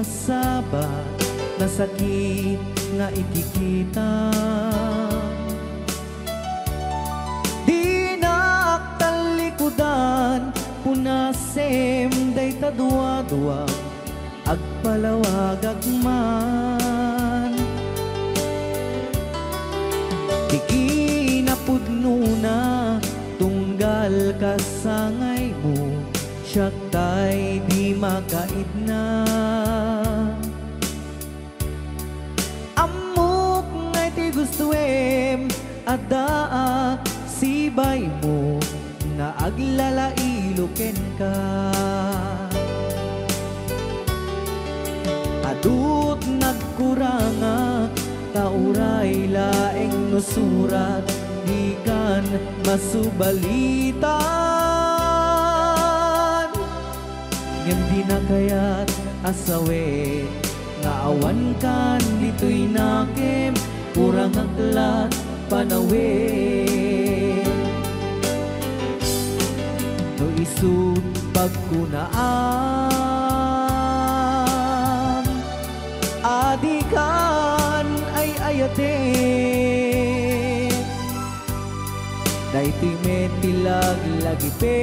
masabat na sakit nga ikikita. Di naktalikudan punasem day tadwa-dwa agpalawag agman. Di kinapudno na tunggal kasangay mo, siyak tay di makait na. Amok ngay ti gustuem adaa sibay mo nga aglalailuken ka. Adut nagkuranga tauray laeng nusurat di kan masubalitan. Ngem di na kaya't asawe nga awan kan dito'y nakem kurang aklat panawe. No isut pagkunaan adikan ay ayate. Daytoy metilag lagipem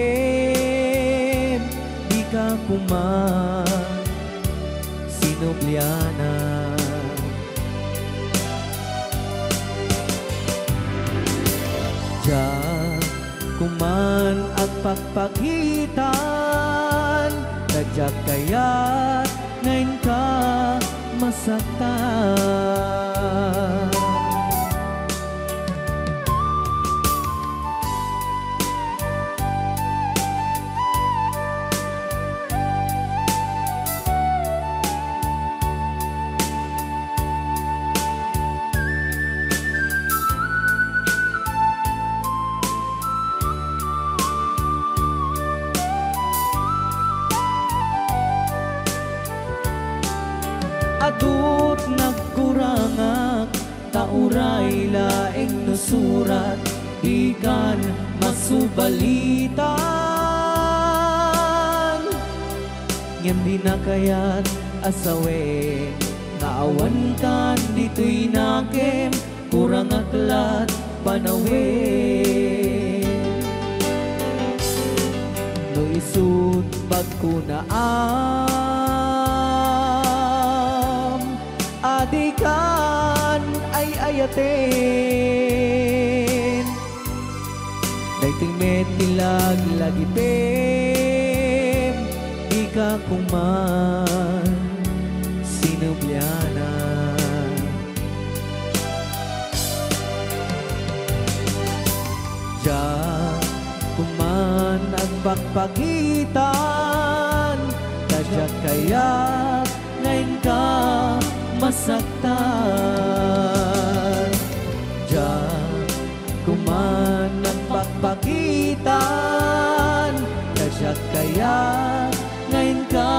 di ka kuman sinubliana. Diyan kuman at pagpagitan nadyak kaya't ngayon ka masaktan. Adut nagkurangak tauray laeng nusurat di kan masubalitan. Ngem di na kaya't asawe nga awan kan dito'y nakem kurang aklat panawe. No isut pagkunaan adikan ay ayaten. Daytoy metilag lagipem di ka kuman sinubliana. Diyan kuman ang pagpagitan nadyak kaya't ngayon ka masaktan. Diyan kuman ang pagpagitan nadyak kaya't ngayon ka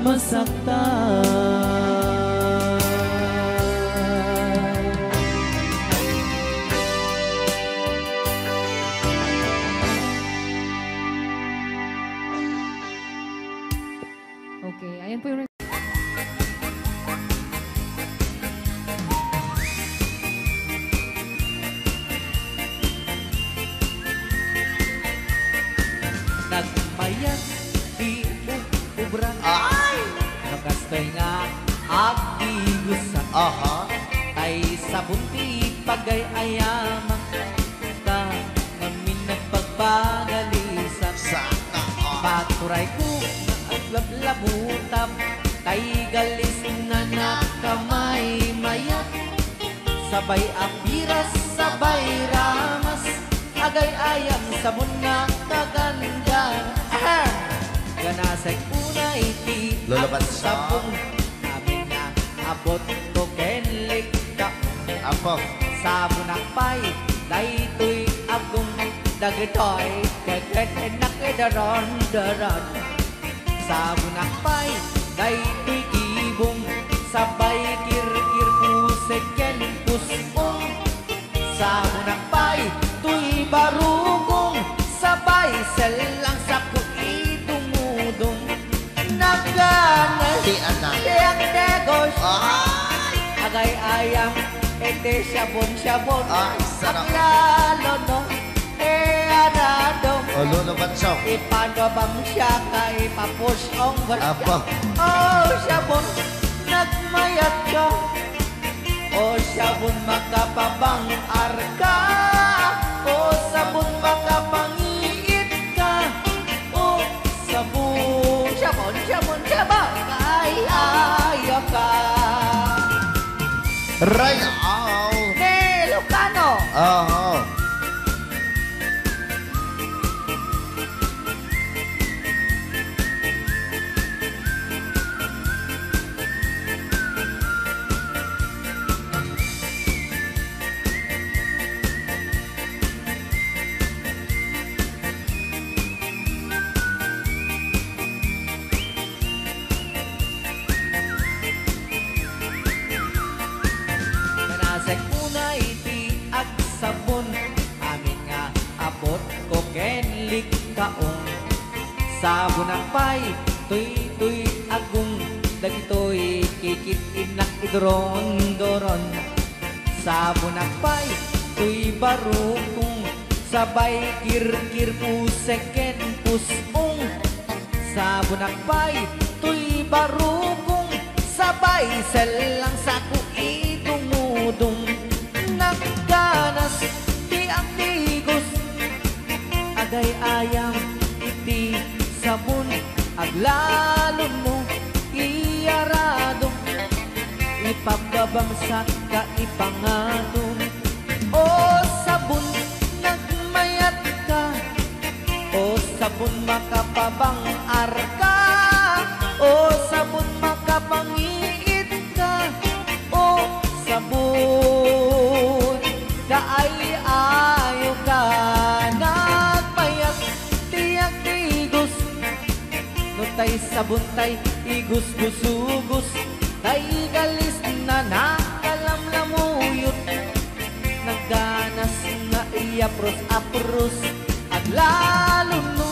masaktan. Okay, ayan po yung nagmayat di ubran ay nakastay nga agigusan. Ay sabunti pagay ayaman ka ngamin nagpagpagalisan. Paturay ko at lablabutab kay galis na nakamay mayat. Sabay apiras sabay ramas agay ayam sabon na kaganda. Ganasay unay ti lulabas sabong namin na abot to kenlik ka. Apo Sabon akpay daytoy agong dagitoy keket nakidaron daron. Sabon akpay daytoy ibong sabay kirkir pusek ken pusong. Sabon akpay tuy barugong sabay selang sa kuidumudong. Nagana di anak Agay ayam, ete sabon-sabon. Ay, sarap. Ang lalo no, arado. Lolo Bansong. Ipano bang siya ka ipapus ang Aba. Oh, sabon, nagmayat ka. Oh, sabon, makapabang arka. Oh, sabon, makapangiit ka. Oh, sabon, sabon, sabon, sabon. Ay, ayaw ka. Right out. Hey, Lucano. Oo. Kanasag una iti ag sabon. Amin nga abot ko kenlik kaong. Sabon ang pay, tuy agong. Dagitoy kikit inak idron-doron. Sabon ang pay, tuy barukong. Sabay kir-kir puseken pusong. Sabon ang pay, tuy barukong. Sabay selang saku idumudong. Nagganas ti ang tigos. Agay ayam iti sabon. Aglalon mo iyarado. Ipababang sa kaipangatong. O sabon nagmayat ka. O sabon makapabang arka. O sabon makapangiit ka. O sabon kaay-ayo ka. Nagpayak tiyak tigos. No tay sabon tay igus-gusugos. Tay galis na nakalamlamuyot. Nagganas nga iapros-apros. At lalo no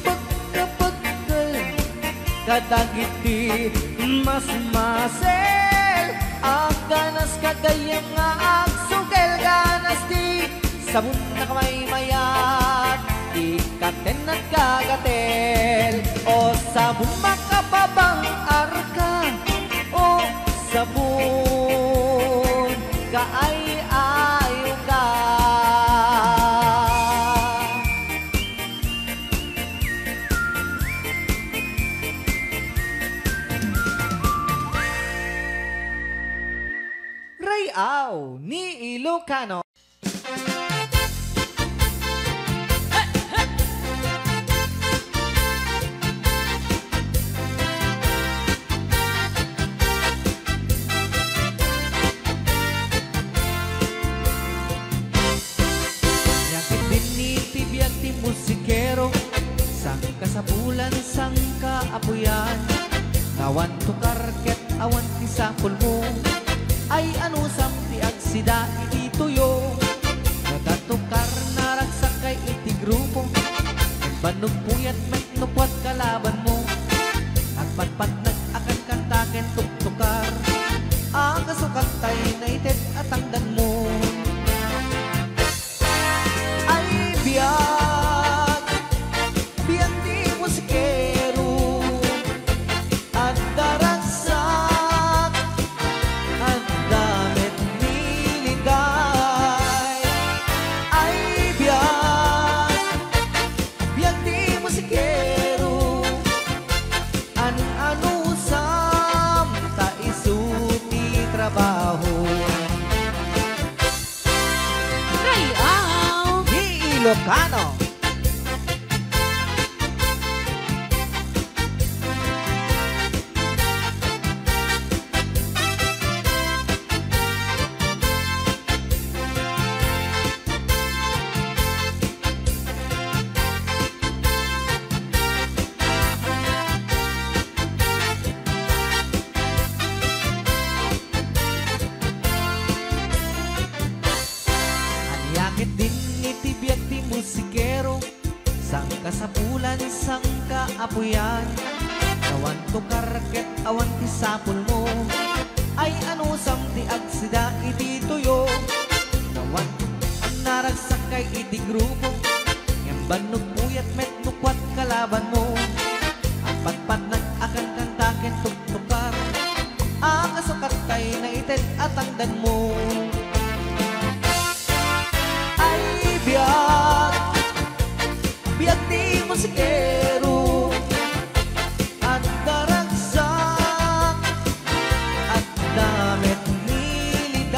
pagkapagkal. Kadagiti mas masel. Ang ganas kagayang nga agsugel. Ganas di sabon na kamay mayat. Ikaten at kagatel. O sabon makapabang arka. O sabon kaay-ayo ka. Rayaw ni Ilocano. Yakit din ni tibiyag ti musikero. Sangka sa bulan, sangka apuyan. Nawan to karket, awan ti sapul mo. Ay ano samti agsida iti tuyo. Nagatukar naragsak kay iti grupo. Nagbanog puyat metnukwat kalaban mo. At patpat nag-akan kantaken tuktukar. Ang kasukantay na itet at tangdan mo. Ay biyag, biyag di musikero. At daragsak, at damit niligay. Ay biyag, biyag di musikero. Ano sam ta isuti trabaho. Rayaw Di Ilocano. Anyakit din itibiyag ti musikero. Sangka sa bulan, sangka apuyan. Awan to karket, awan ti sapul mo. ay ano samdi agsida iti tuyo. Nawan ang naragsak kay iti grupo, ngemban nagpuyat met nukwat kalaban mo. Ang patpat nag-akan kantakin tuktukar, akasukat kay na ited at tangdan mo. Ay biyak di musikero at daragsak at damit niliday.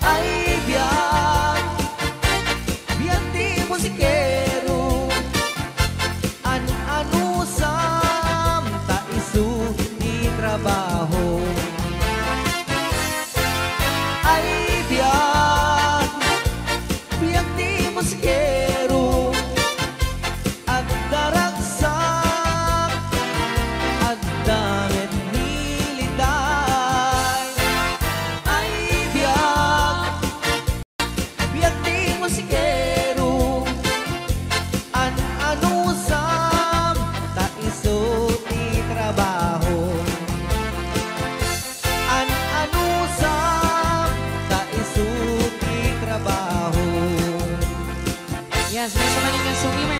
Ay biyak di musikero an-anusam ta isu di trabaho. Ay biyak di musikero at daragsak at damit niliday. Ay biyak di musikero an-anusam ta isu di trabaho. An-anusam ta isu di trabaho. Yes, may samaling kang sugi.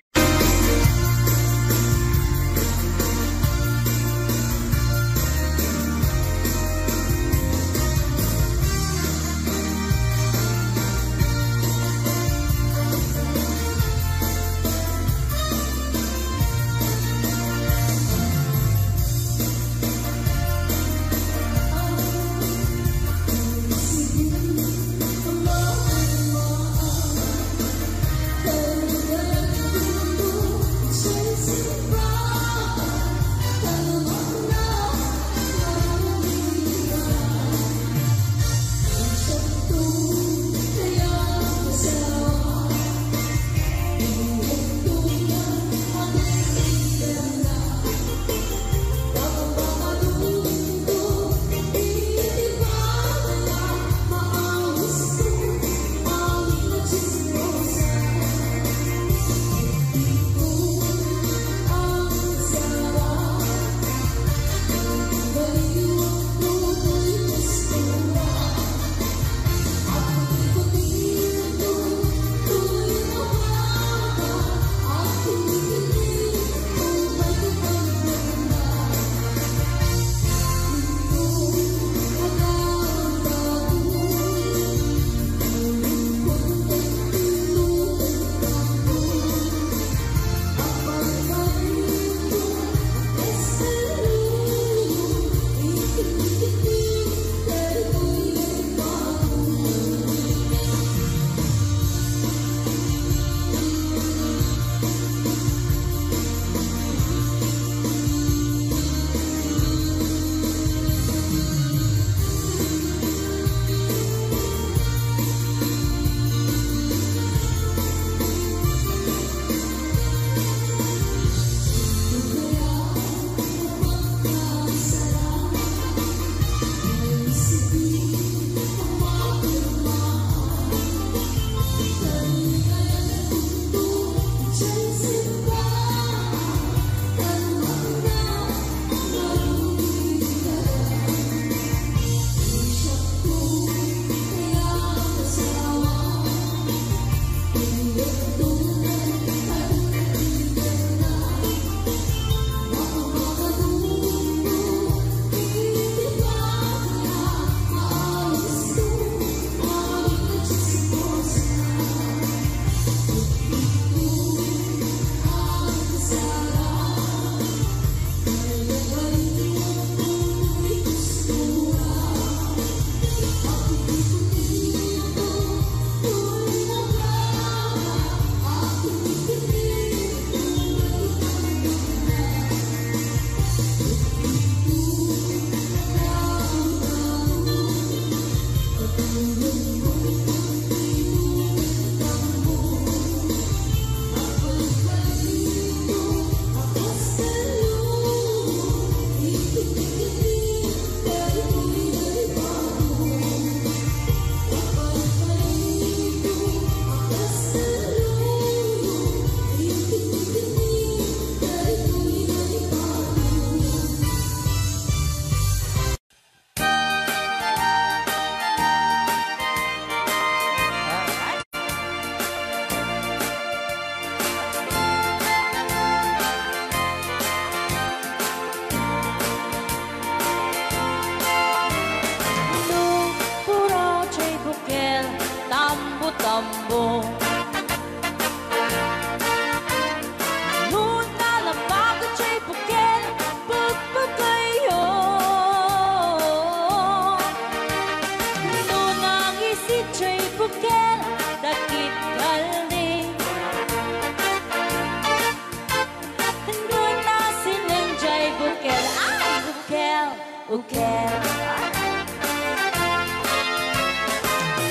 ukel.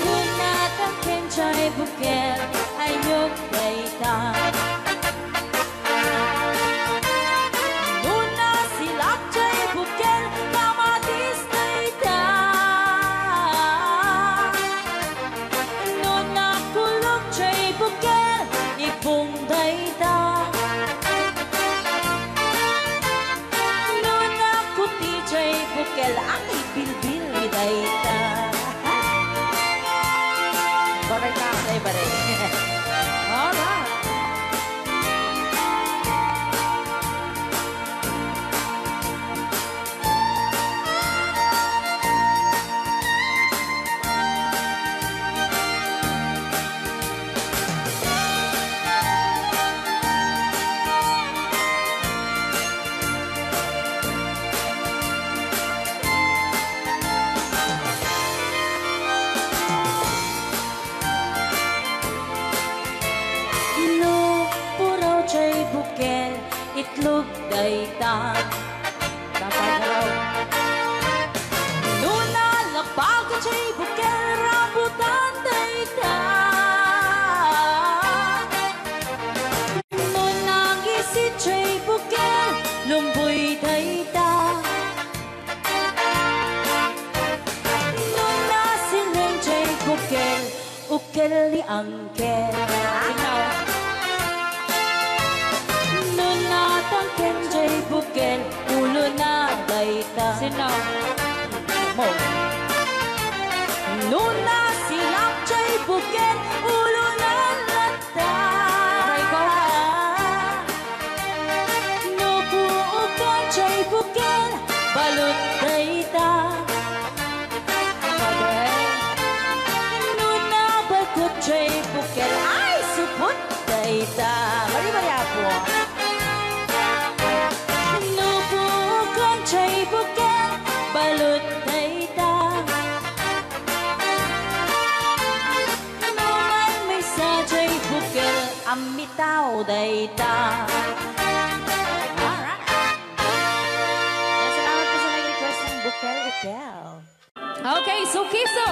Kunatan kencay bukel ayok dayta. Nuna silap chay bukel kamatis dayta. Nuna kulok chay bukel ipong dayta. Nuna kuti chay bukel ang ibilbil ni dayta. Baray ka, baray. Alright. Bukel itlog dayta kapagalaw Nuna lapag chay bukel rambutan dayta Nuna gisit chay bukel lumboy dayta Nuna siling chay bukel ukel ni angkel Kenjay bukel ulo na dayta Sino? Mo Nuna silap chay bukel ulo na lata Nubuukan chay bukel balut dayta Nuna bagot chay bukel ay supot dayta Bari-bari ako chay bukel balut dayta Naman may sa chay bukel amitaw dayta Alright Salamat po sa nag-request ng bukel ukel. Okay, so Kiso.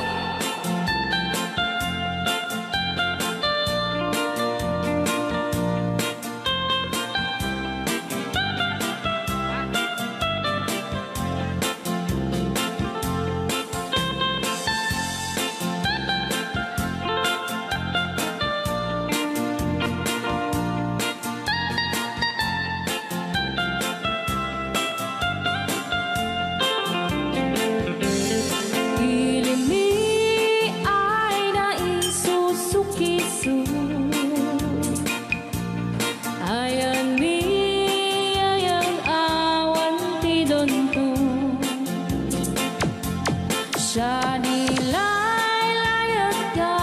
Siya nilay-layat ka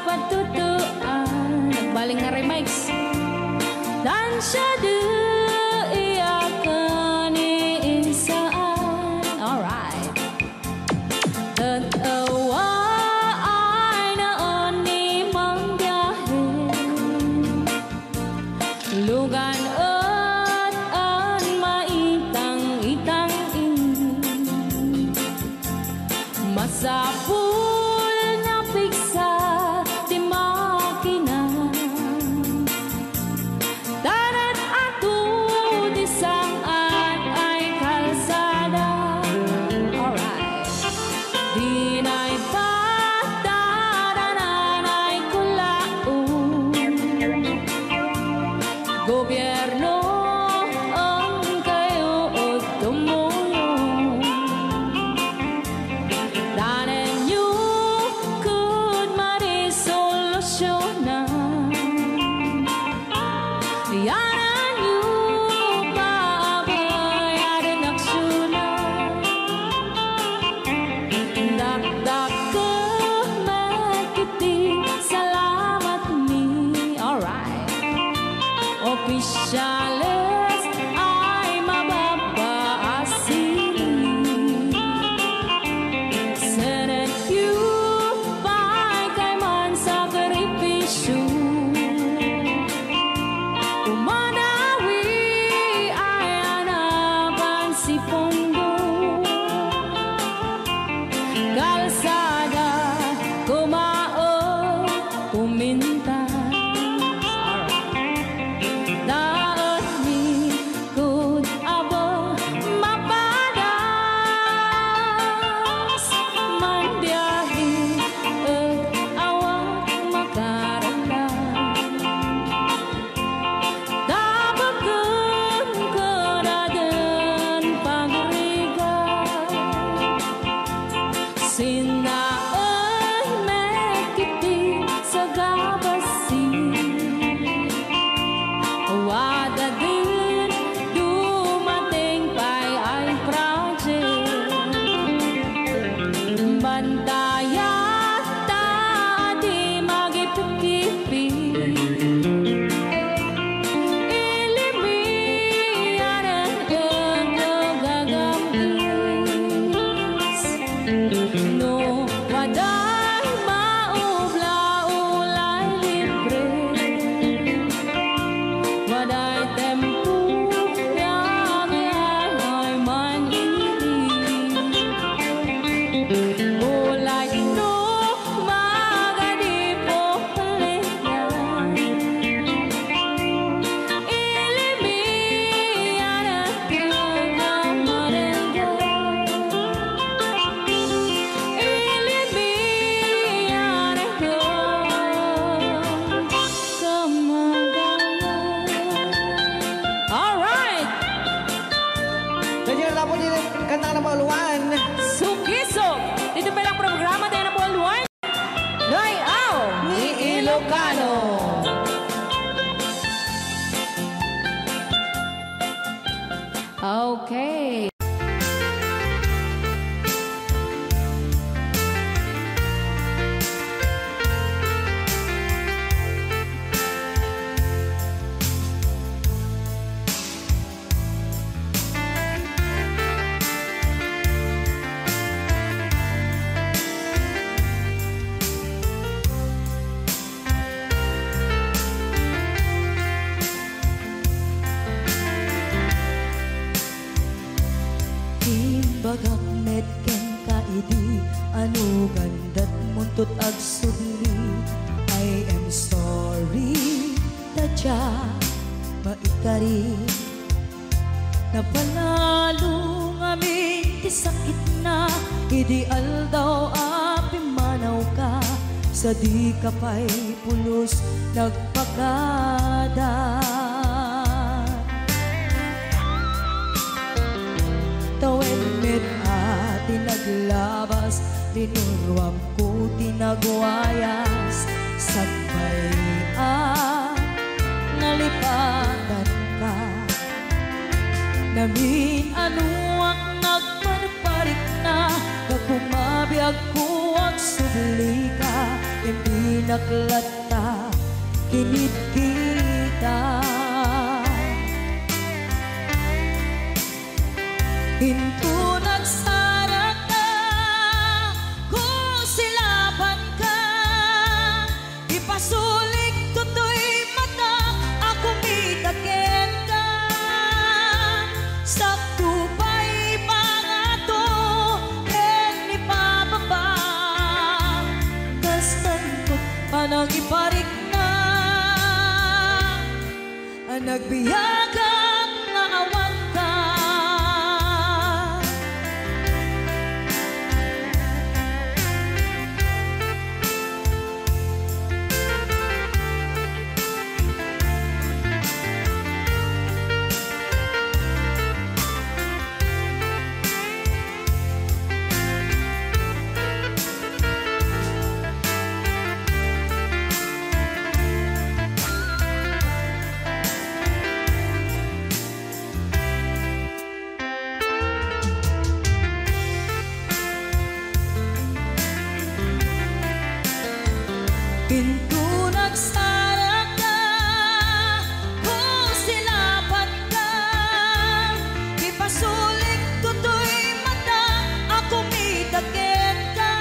patutuan Nagbaling nga remix Dan siya iyakan iinsaan Alright Tatawa ay naon ni manggahin Lugan at an maitang-itang Masapul na piksa di makina Darat ato di sangan ay kalsada Alright Di na'y patadanan ay kulaon Gobyerno ang kayo o tumulong Danan nyo could marisolusyonan Yanan nyo pabayaran aksyonan Dakdak ka magkiti salamat ni Alright Opisyalis ay mababaasin Senate you pa'y kay man sakripisyo Umanawi ay anapan si Pondo sadya maikari napanalo ngamin ti sakit na ideal daw api manaw ka sa di ka pa'y pulos nagpagada tawen mit ati naglabas tinurwam ko tinagwayas sagbay nalipatan ka namin anuak nagparparik na nagpumabiyag ko ang subli ka hindi naklata kinit kita hinto nagsarak ka kung silaban ka ipasulik tutoy mata ako mitaken ka sakto pa'y pangato en ipababa kastantot panang iparik na nagbiyagang nga awan ka pinto nagsarak ka kung silapan ka ipasulik tutoy mata ako mitaken ka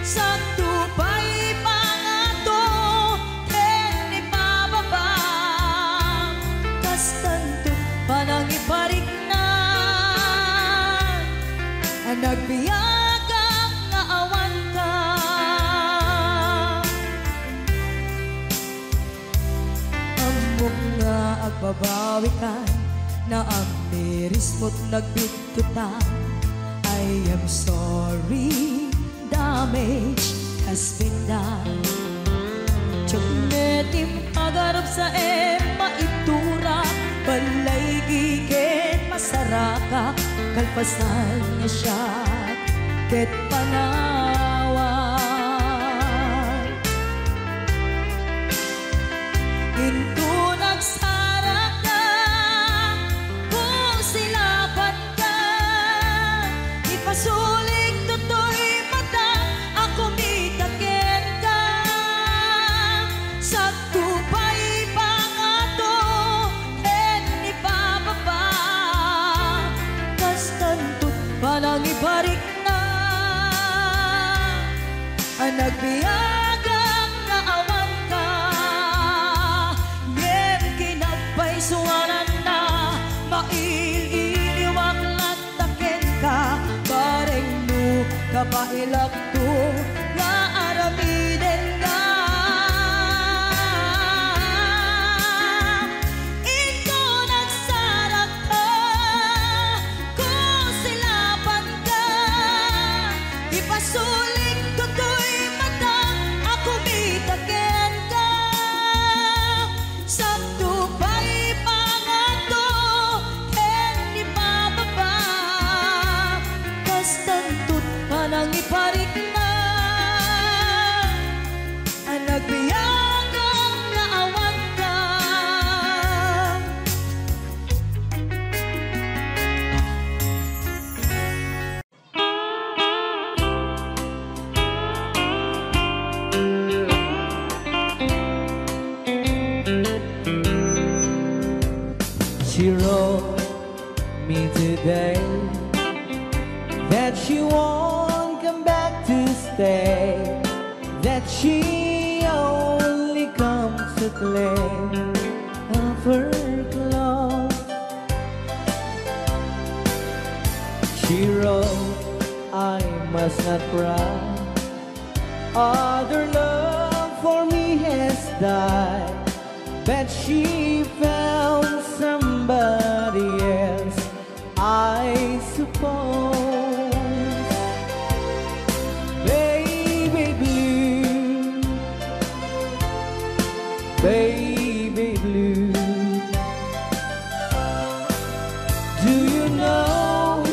sakto pa'y pangato en ipababa kastanto panang iparik na nagbiyagang nga awan ka nga agbabawi ka na ang miris mo't nagbigkutan I am sorry damage has been done Tiyagnetim agarap sa maitura balay gigen masaraka kalpasan niya siya ket panawan into nagsarak ka kung silaban ka ipasulik tutoy mata ako mitaken ka sakto pa'y pangato en ipababa kastantot panang ibarik na nagbiyagang na awan ka suwanan na maililiwag lataken ka bareng no kapailak to nga aramiden ka ito nagsarak ka kung silaban ka ipasulik tutoy mata ako mitaken ka sakto pa'y pangato en ipababa kastantot panang iparik na nagbiyagang nga awan ka She wrote me today that she won't come back to stay, that she only comes to claim of her clothes. She wrote, I must not cry, other love for me has died. that she found somebody else, I suppose. Baby blue, baby blue, do you know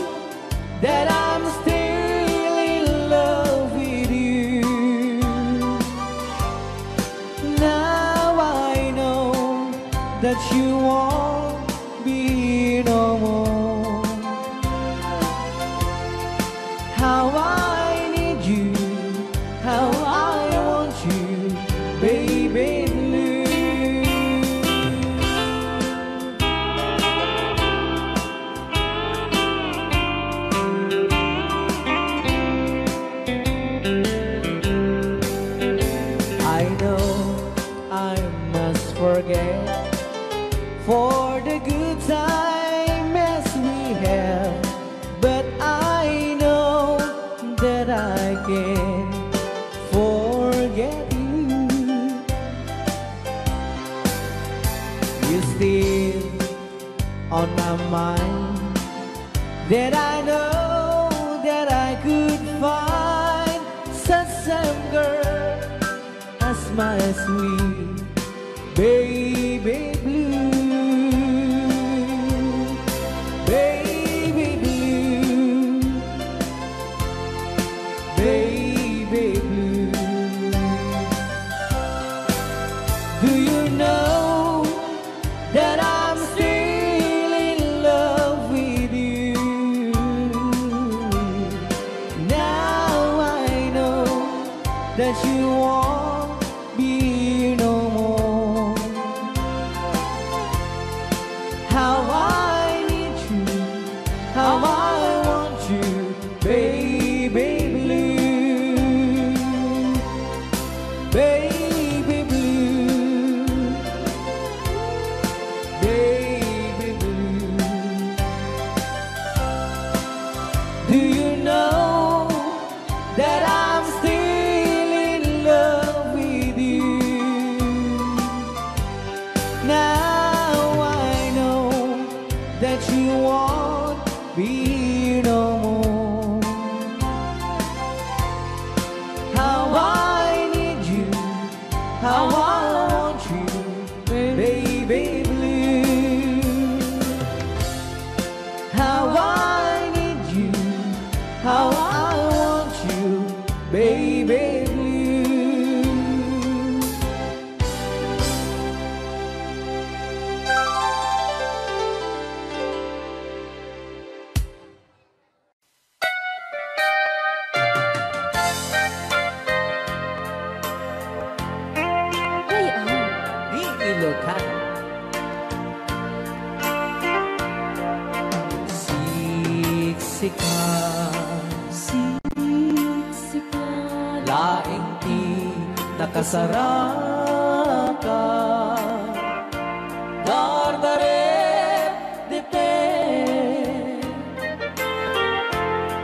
that I'm still in love with you? Now I know that you won't be no more. How I need you, how I want you, baby blue. I know I must forget for the good times we have, but I know that I can forget you. You're still on my mind, that I know that I could find such some girl as my sweet baby blue. Baby blue, baby blue, do you know that I'm still in love with you? Now I know that you won't be no more. How I need you, how I want you, baby blue, baby blue, baby blue. Do you know that I'm still in love with you? Now I know that you won't be no more. How I need you, how I want you, baby blue. How I need you, how I want you, baby blue. Di Ilocan. Siksika, laing ti nakasaraka, dardaret dite,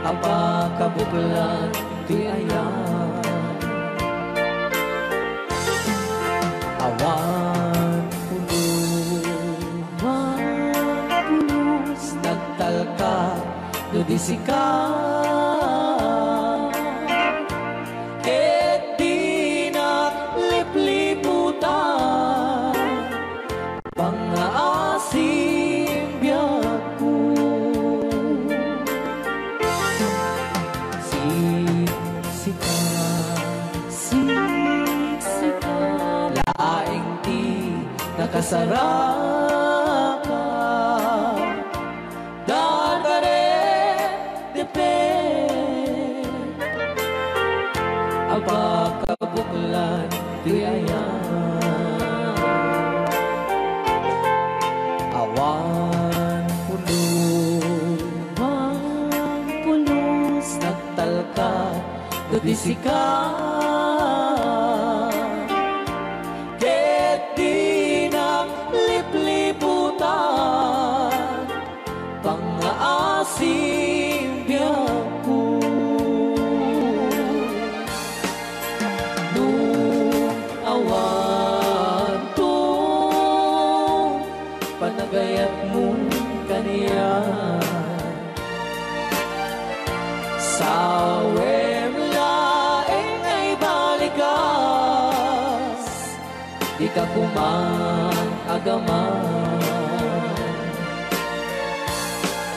apakabuklan ti ayan, awan pulos, nagtalka no di sika. Nakasaraka, dardaret depe, abakabuklan di ayan, awan pulos, nagtalka dudisika. Pang-aasim biyaku nung awan ka kuman agaman.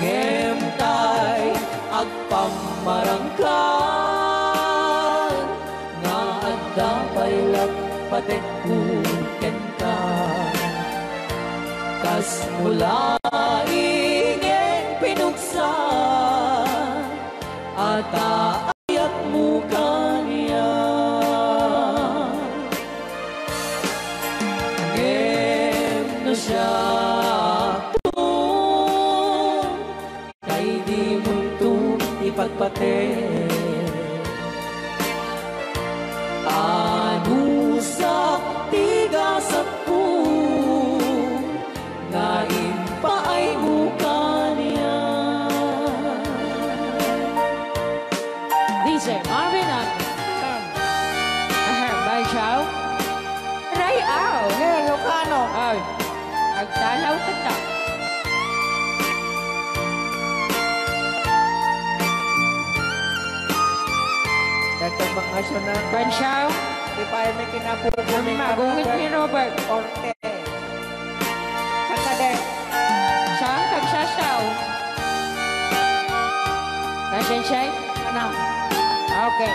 Ngemtay agpamarangkan nga adda paylat patek kuken ka. Kas mula ingin pinuksa at ayat mo kanya. Ngem na siya kay di mo ito ipagpate. Ano sa tigasat ko nga impaay mo kanya. DJ Marvin at Bay Chow. Rayaw. Ilocano. Ay, agtalaw ka ta. Dito mga suna. Bay Chow. Di pa may kinapupo ni Magungit ni Robert. Orte. Sakade. Saan kagsasaw? Kasensay? Ano? Okay.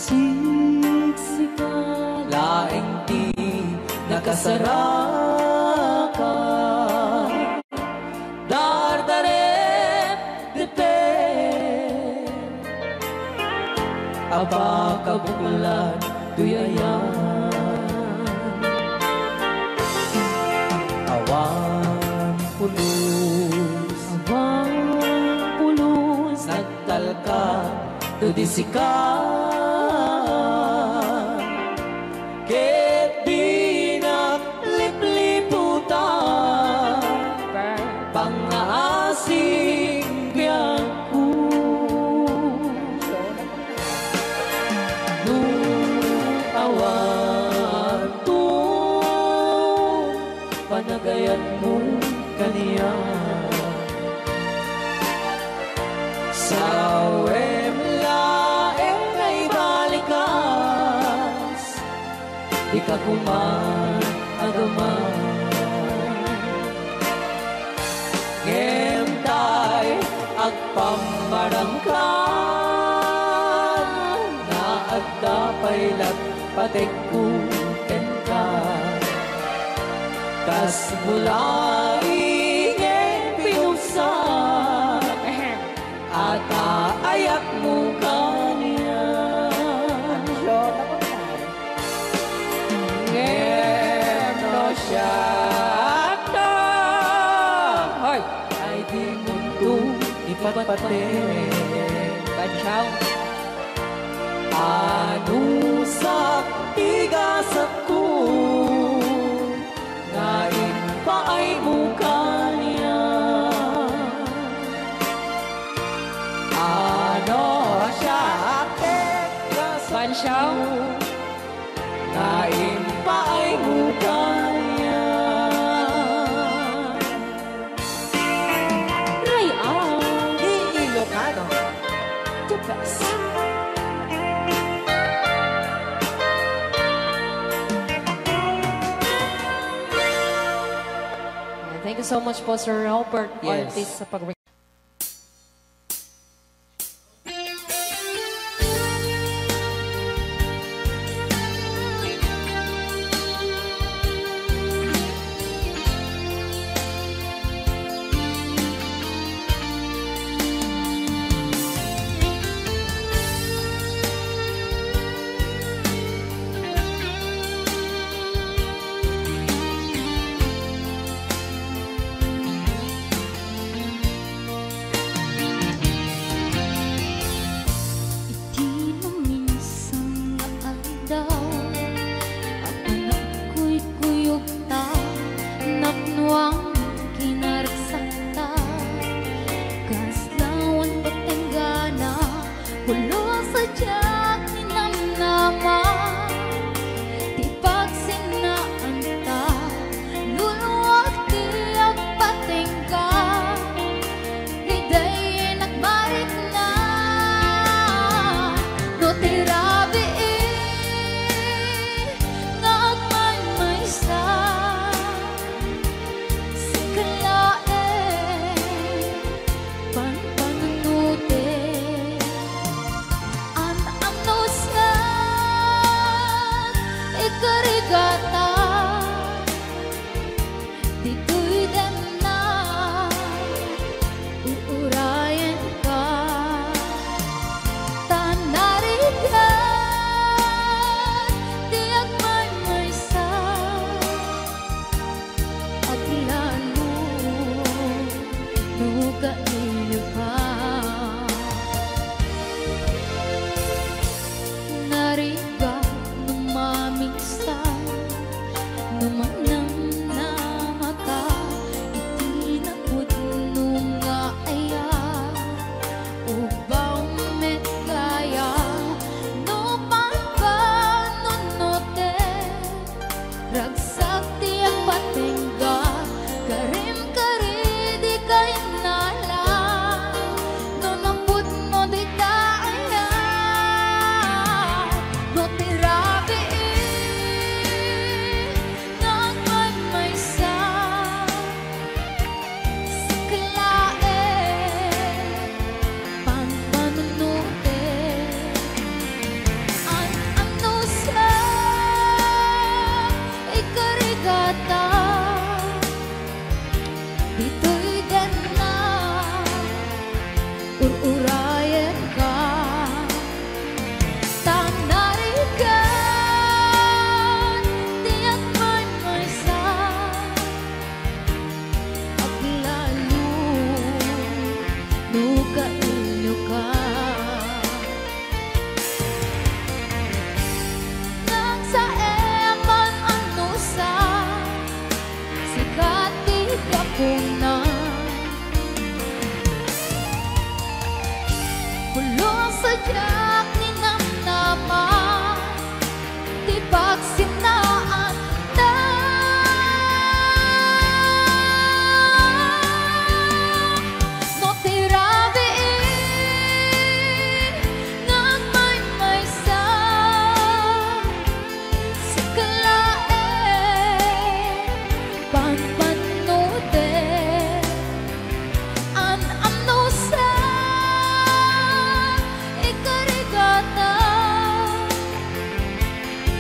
Siksika laing di nakasaraka dardarep depe aba kabukulan duyayan awan pulos nagtalka tudisikan ket binaglipliputan pangaasing biyaku awan tu panagayan mo kaniya sa di ka kuman agaman. Ngemtay agpamarangkan na agda paylat patek kuken ka. Kas mula ingin pinusa at aayat mo kaniya. Syakta hoy ay di mundo ipatpate Bachaw ano sa tigasat ko nga impaay mo kanya ano siya Bachaw nga impaay mo kanya. Thank you so much po, Sir Robert Yes. Ortiz sa pag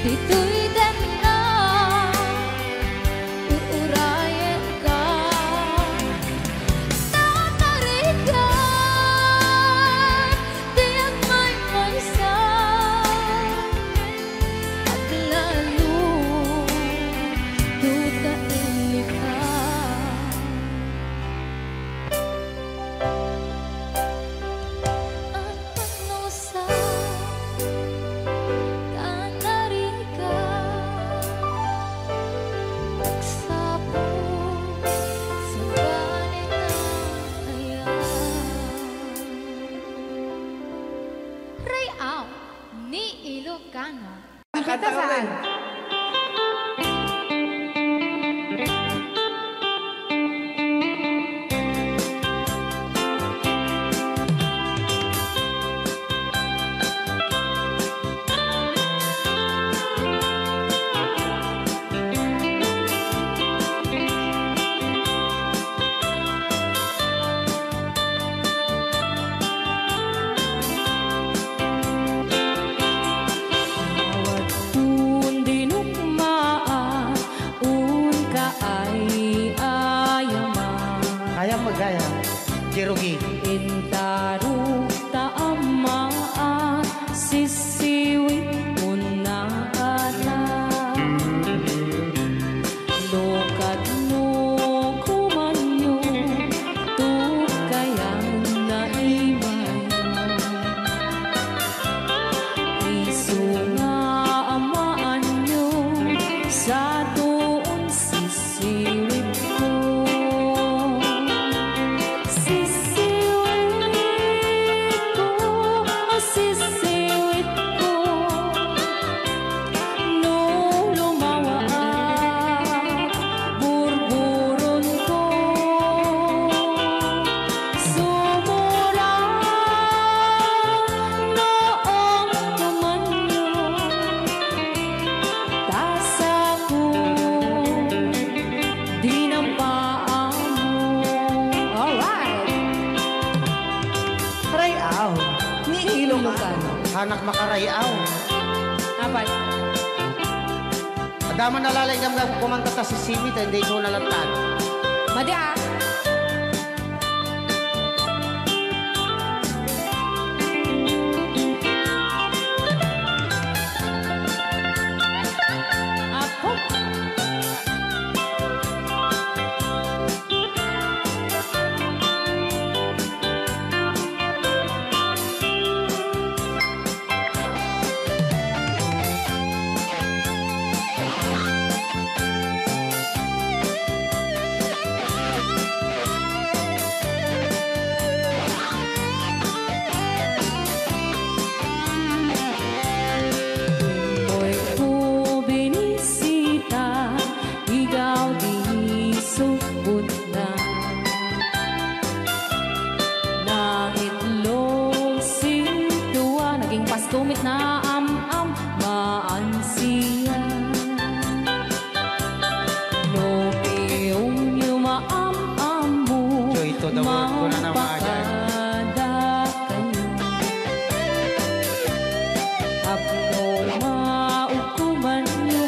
dito'y den na uurayan ka. Tatarikan di ang may maysa at lalo duta ilika. At panusa tanarika pagsapo sa banin na ayan. Rayaw ni Ilocano. Kanta ka rin. Bawat un dinukmaan, un ka ay ayaman. Kaya magaya. Jerogi. Intaruk taamaan, sisiwit mo na ala. Lokat mo kumanyo, tukayan na imay. Isu nga amaan nyo, sa doon sisiwit ko. Sisiwit ko, sisiwit ko. No lumawaak, burburon ko. Sumura noong tumanyo, tasa ko di ng paa mo. Alright! Rayaw ni Ilocano. Hanak makarayaw. Apat. Adama nalalay nga kumanta ta si Simi, hindi ko nalatan. Madi ah! Apo. Mo'y ko binisita, ikaw di sukot na. Naitlog sintuwa, naging pastumit na am-am, maansiya. No piyong yumaam-am mo, Joy to the world ko na naman, Ayan. mapakada kayo. Apno maukuman nyo,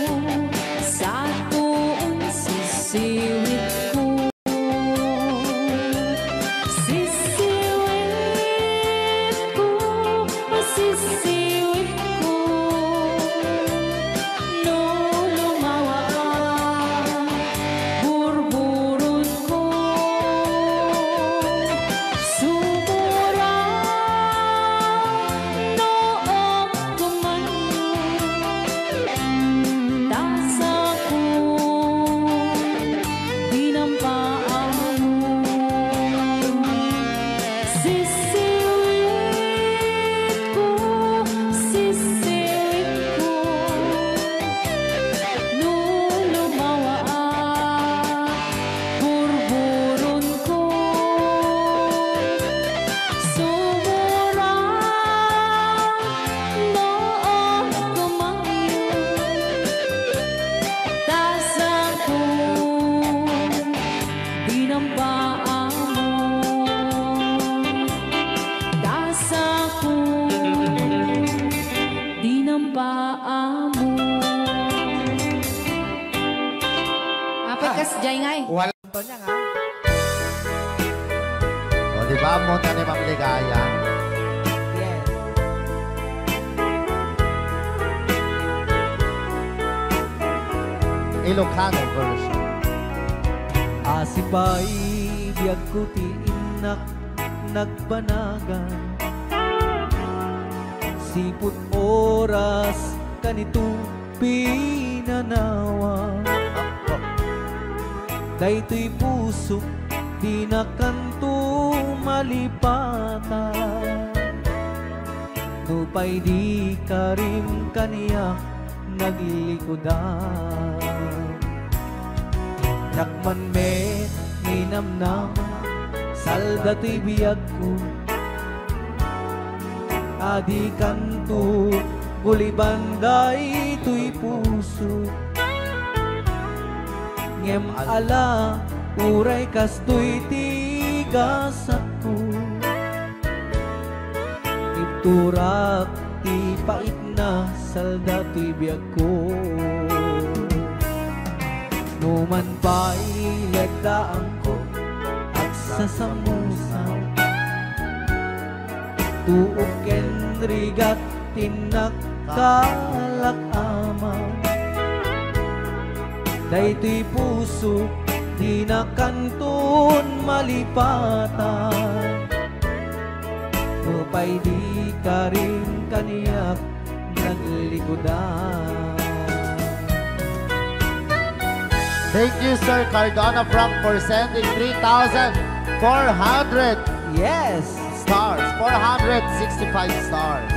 sa tuon sisiwit ko. Sisiwit ko, sisiwit ko. jay ngay. Wala. Ito niya nga. O, di ba? Munta ni Ma'am Ligaya. Yes. Ilocano version. Asipay biyag ko ti inak nagbanagan siput oras kanito pinanawa daytoy pusok di na kanto malipata nupay di karim kaniya naglikodan Nakman me minamnam salda to'y biyag ko adi kanto gulibanday to'y puso ngem ala uray kasto'y tigasat ko iturak ti pait na salda to'y biyag ko Numan pa'y lagdaan ko at sasamusaw Tuok ken rigat tinagkalak amaw Daytoy puso di na kanton malipatan Nupay di ka rin kaniyak naglikodan Thank you, Sir Cardona Frank, for sending 3,400 Yes! stars. 465 stars.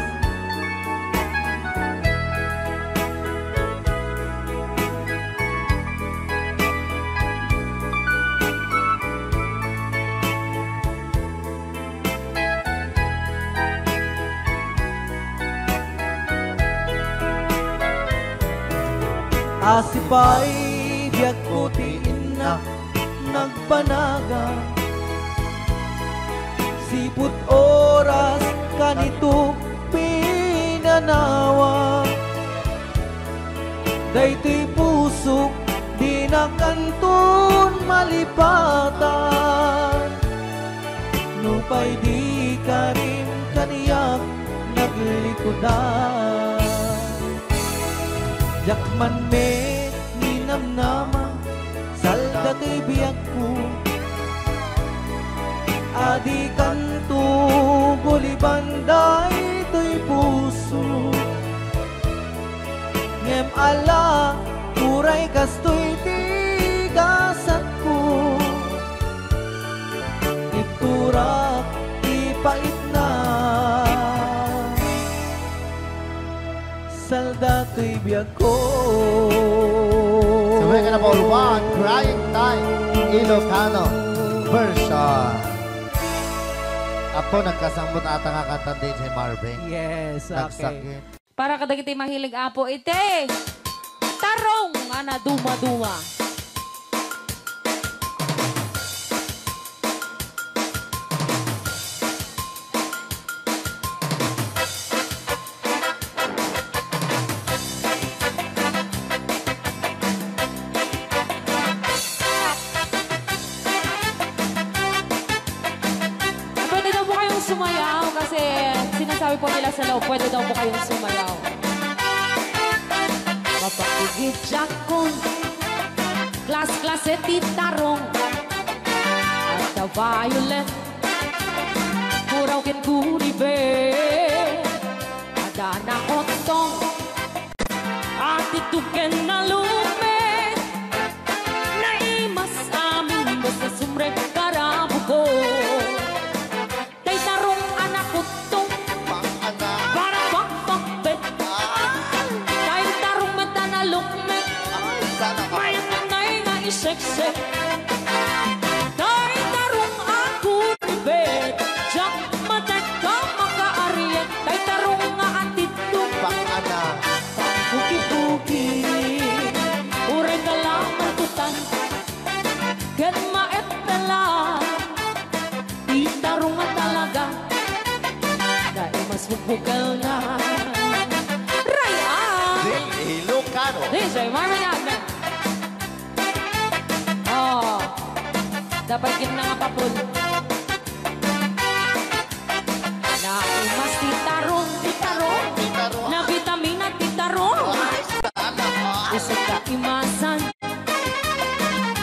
Asipay biyag ko ti inak nagbanaga Siput oras kanito pinanawa Daytoy pusok di na kanton malipatan Nupay di ka rin kaniyak naglikodan Yakman me minamnama salda to'y biyag ko Adi kanto gulibanday to'y puso Ngem ala uray kasto'y tigasat ko Iturak ipait na salda to'y biyag ko So we're gonna ball one, Crying Time, Ilocano version. Apo, nagkasambot ata nga kanta din si Marvin. Yes, okay. Nagsakit. Para kadagiti mahilig apo ite. Tarong ana duma-duma. Pwede daw po kayong sumayaw kasi sinasabi po nila sa loob, pwede daw po kayong sumayaw. Mapakigit jakon, klas-klase titarong, at the violet, kuraw kin kuribe, ada na otong, at ituken na lume, naimas amin mo sa sumrek karabo ko. Tay tarong anak utong, Pang-anak. para bakbakbet, tay tarong mata na lukmek, Ay, sana ka. may nanay nga iseksek. Tay tarong ako ribet, jak matek ka makaariet, tay tarong nga atitong, Pang-anak. puki-puki, uray ka lang matutan, ken maet pala, di tarong nga talaga, dahil mas bukbukal na. Raya! Ilocano. DJ Marvin Agnes. dapat kinapapul. Na umas titarong, na vitamina titarong. Isa ka imasan,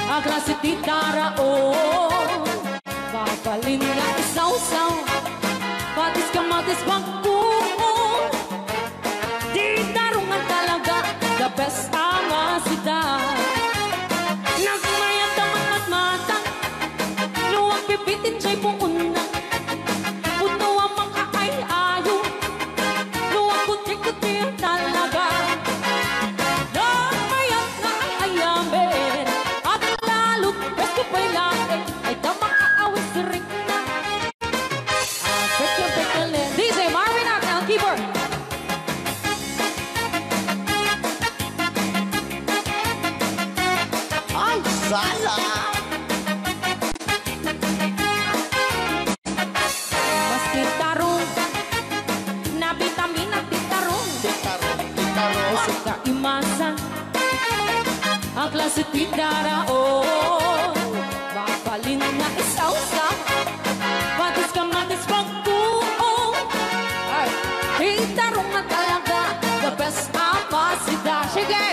agrasi titaraon. Babalin nga isaw-saw, patis kamatis pagkuon. Titarungan talaga, the best ang asidad. Nagmayat ang matmatang, luwag pipitin siya'y puuna. Puno ang mga ay-ayo, luwag kuti-kuti talaga. Nagmayat na ang ayamin, at lalo't best ko pa'y lain, ay tamang kaawin si Rick na. Pekya-pekya-len, DJ Marvin Act ang keyboard. Ay, sala! Mas titarong, na vitamina titarong. Kasi kaimasan, ang klase titaraon. Babalin na isaw-saw, patis kamatis pagkuon. Ay, titarong na talaga, the best apasida. Sige!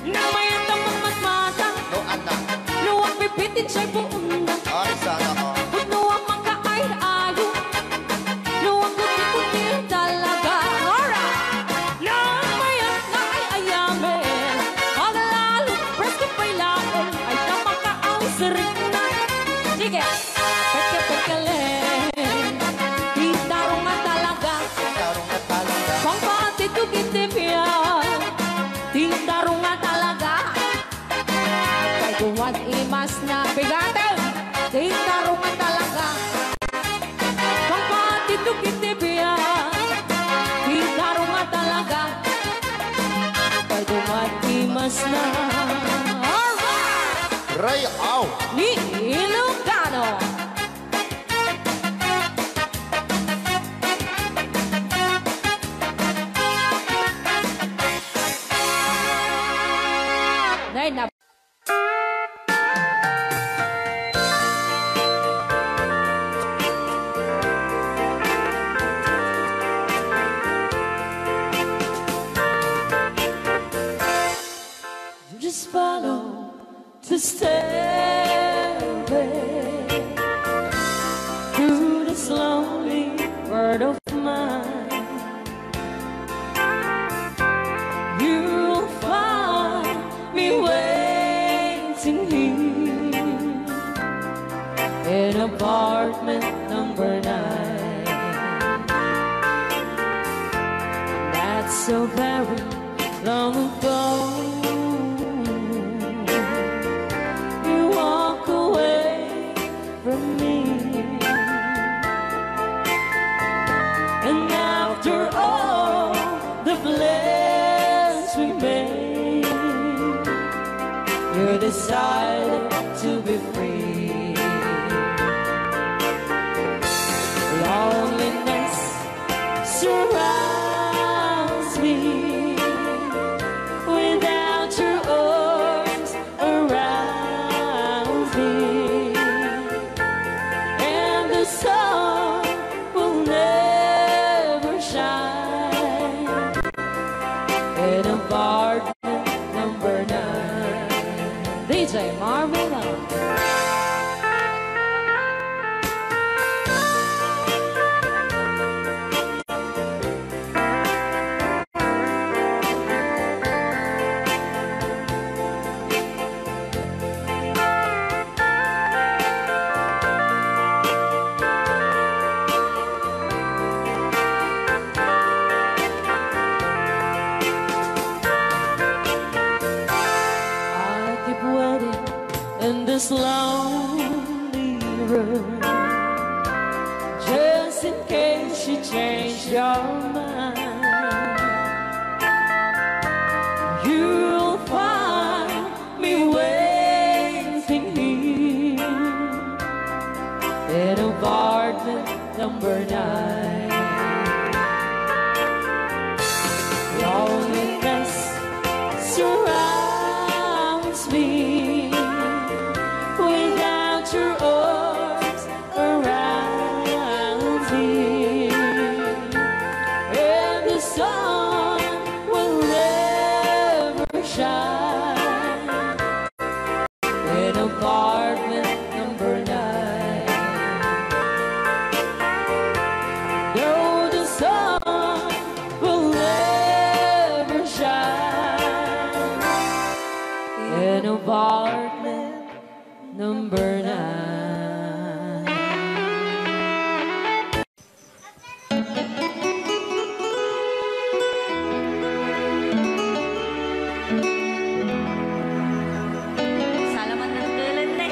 Nang may tamang matmatang, No, anak. luwag pipitin siya'y buong na. Ay, sana ko. Puno ang mga ay-ayo, luwag kuti-kuti talaga. Alright! Nang mayat na ay ayamin, ang lalo't presko pa'y laon, ay tamang kaawin sa rin na. Sige! Pekya-pekya-len, titarong nga talaga, Tarong na talaga. pangpatitugitipyan. Titarong nga talaga, kay tuwag imas na bigatin. Titarong nga talaga, pangpatitugitipyan. Titarong nga talaga, kay tuwag imas na. Alright! Ray, aw! Ni Ilocano. Nay na. Just follow the stairway through this lonely world of mine. You'll find me waiting here in apartment number 9. That's so very long ago. You walk away from me, and after all the plans we made, you decided to be free. Loneliness surrounds me, without your arms around me, and the sun will never shine in apartment number 9. DJ Marvin Act. I keep waiting in this lonely room, just in case you change your mind. You'll find me waiting here in apartment number 9. Loneliness surrounds me, without the sun will never shine in apartment number 9. No, the sun will never shine in apartment number 9. Salamat ng tulan na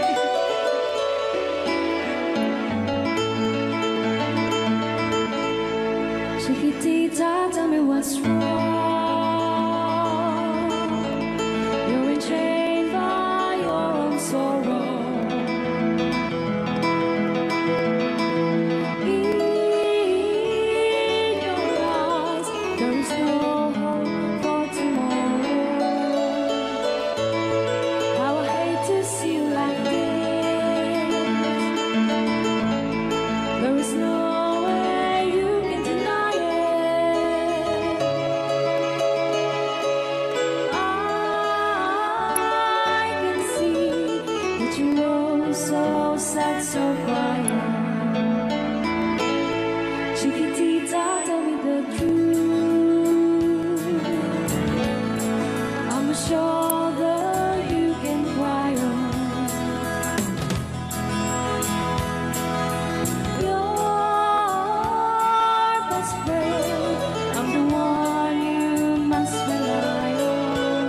Chiquitita, tell me what's wrong. You're enchained by your own sorrow. In your eyes, there is no hope for tomorrow. How I hate to see you like this. There is no way you can deny it. I can see that you're so sad, so quiet. Chiquitita, tell me the truth. I'm a shoulder you can cry on. Your best friend, I'm the one you must rely on.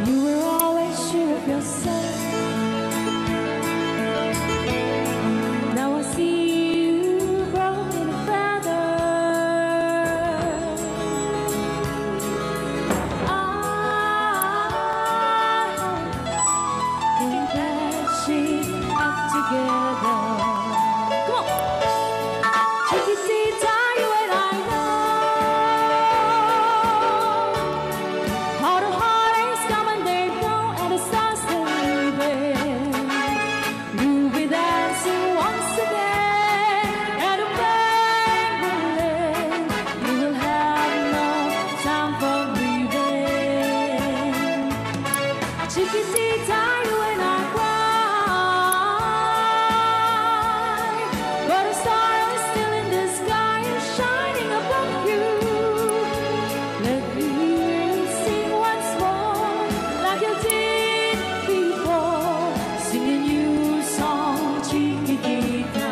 You were always sure of yourself. Now I see you broken a feather. I think that she up together. Come on, Chiquitita, you and I know how the heartaches come and they go, and the stars still leaving. You'll be dancing once again, and the pain will end. You will have no time for grieving. Chiquitita, you and I cry, but a star is still in the sky and shining above you. Let me hear you sing once more, like you did before, sing a new song, Chiquitita.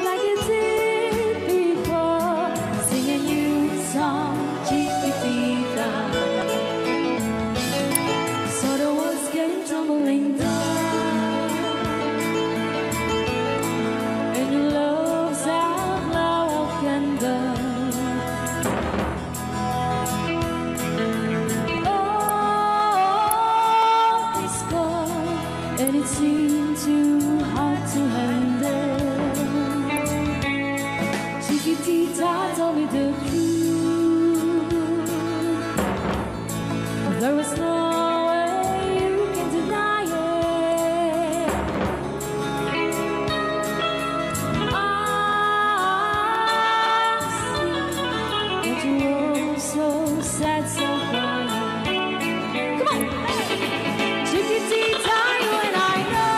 Like you did before, sing a new song, Chiquitita. So the world's getting tumbling down, and your love's out now of candle. Oh, it's gone, and it seemed too hard to handle. Chiquitita, tell me the truth. There is no way you can deny it. I see that you're so sad, so quiet. Come on, Chiquitita, you and I know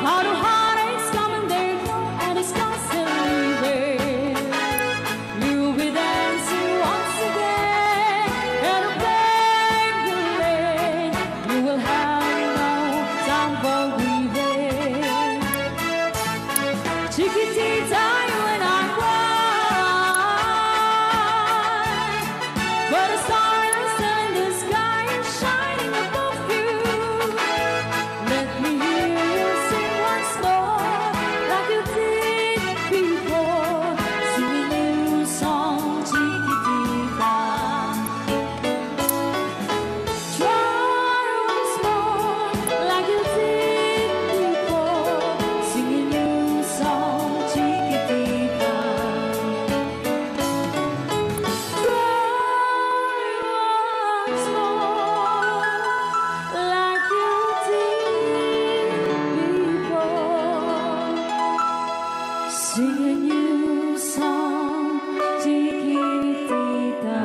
how the heartaches come and they go, and it's constantly there. You'll be dancing once again, and the pain will end. You will have no time for grieving. Chiquitita, you and I cry, but a star is still in the sky and shining above you. Let me hear you sing once more, like you did before, sing a new song, Chiquitita. Try once more, like you did before, sing a new song, Chiquitita. Sing a new song, chiquitita.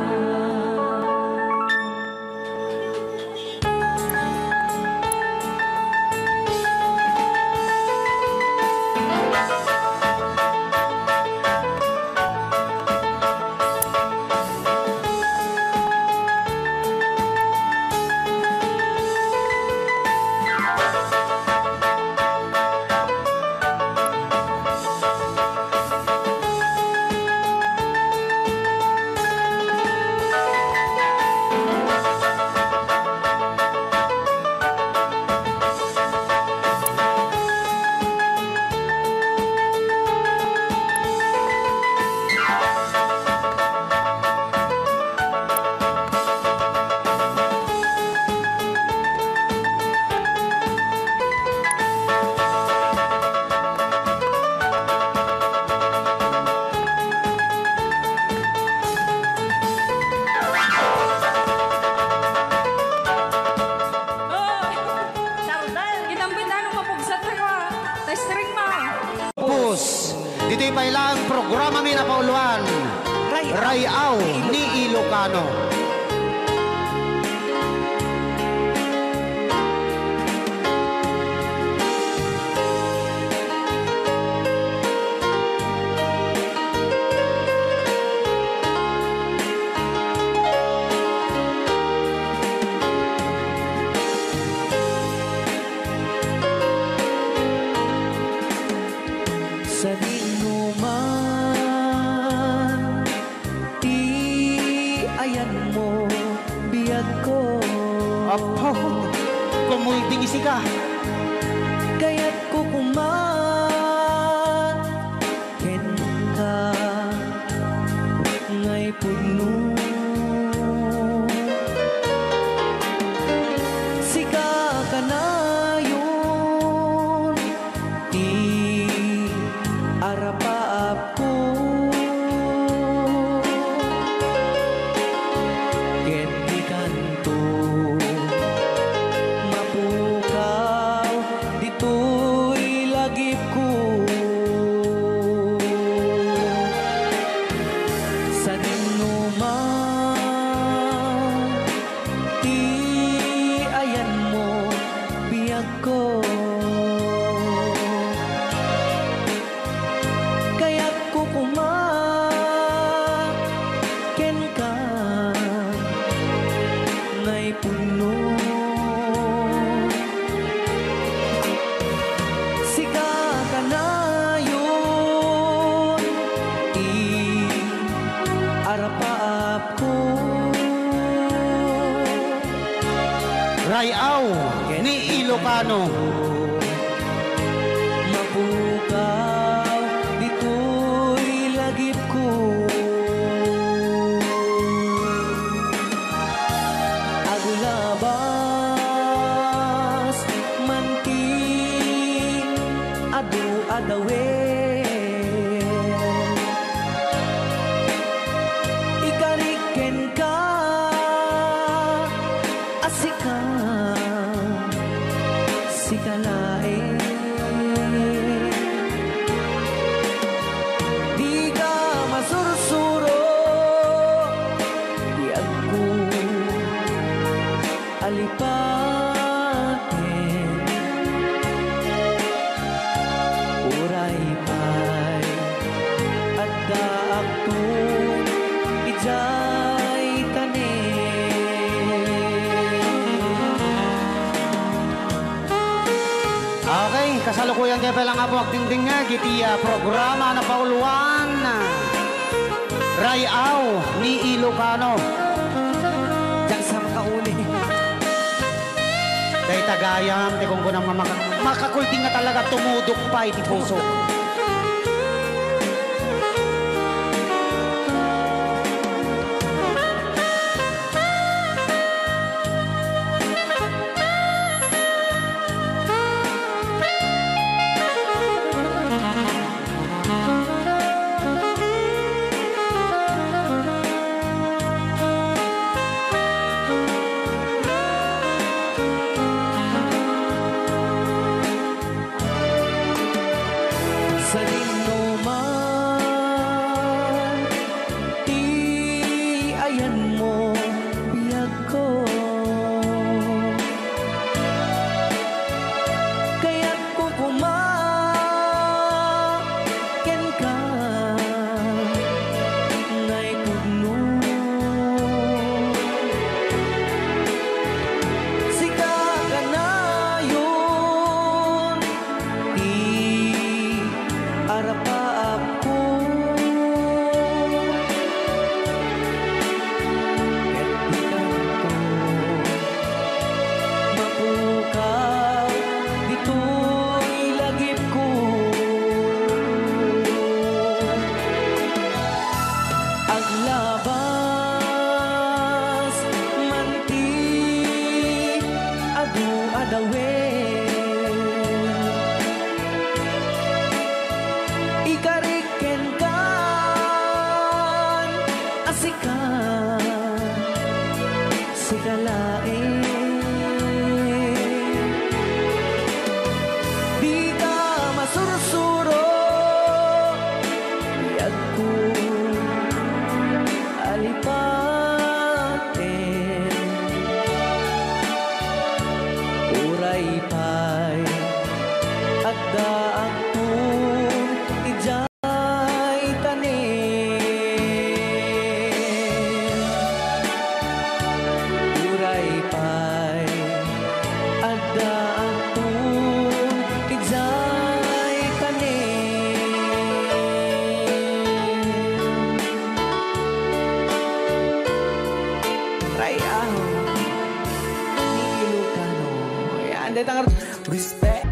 Dito'y pailang programa may napauluan. Rayaw ni Ilocano. Sa dinuman, ayan mo, biyag ko. Apo, kumulting isi ka. Kaya't ko kuman, ken ka, ngay puno. Sika ka na yun, arapaap ko. Ket di kanto mapukaw, dito'y lagip ko. Sa dinuman, ayan mo, biyag ko. Kaya't ko kumaken ka, ngay puno. Sika ka na yun, arapaap ko. Rayaw ni Ilocano. Mapukaw, dito'y lagip ko. Agulabas, manti, adu-adawen. Ikariken ka, asika, sikalain. Di ka masursuro, di ako alipatin. Uray pa'y at daak to, ijay tanin. Okay, kasalukuyan kayo palang abuak dingding nga. Gitiya programa na pauluan. Rayaw ni Ilocano. Diyan sa makauli. Kay tagayam, te kung kunang makakulting nga talaga tumudok pa iti puso. Ada ang tun ijay tanin Uray pay ada ang tun ijay tanin Rayaho ni Ilocano Yan, detang respect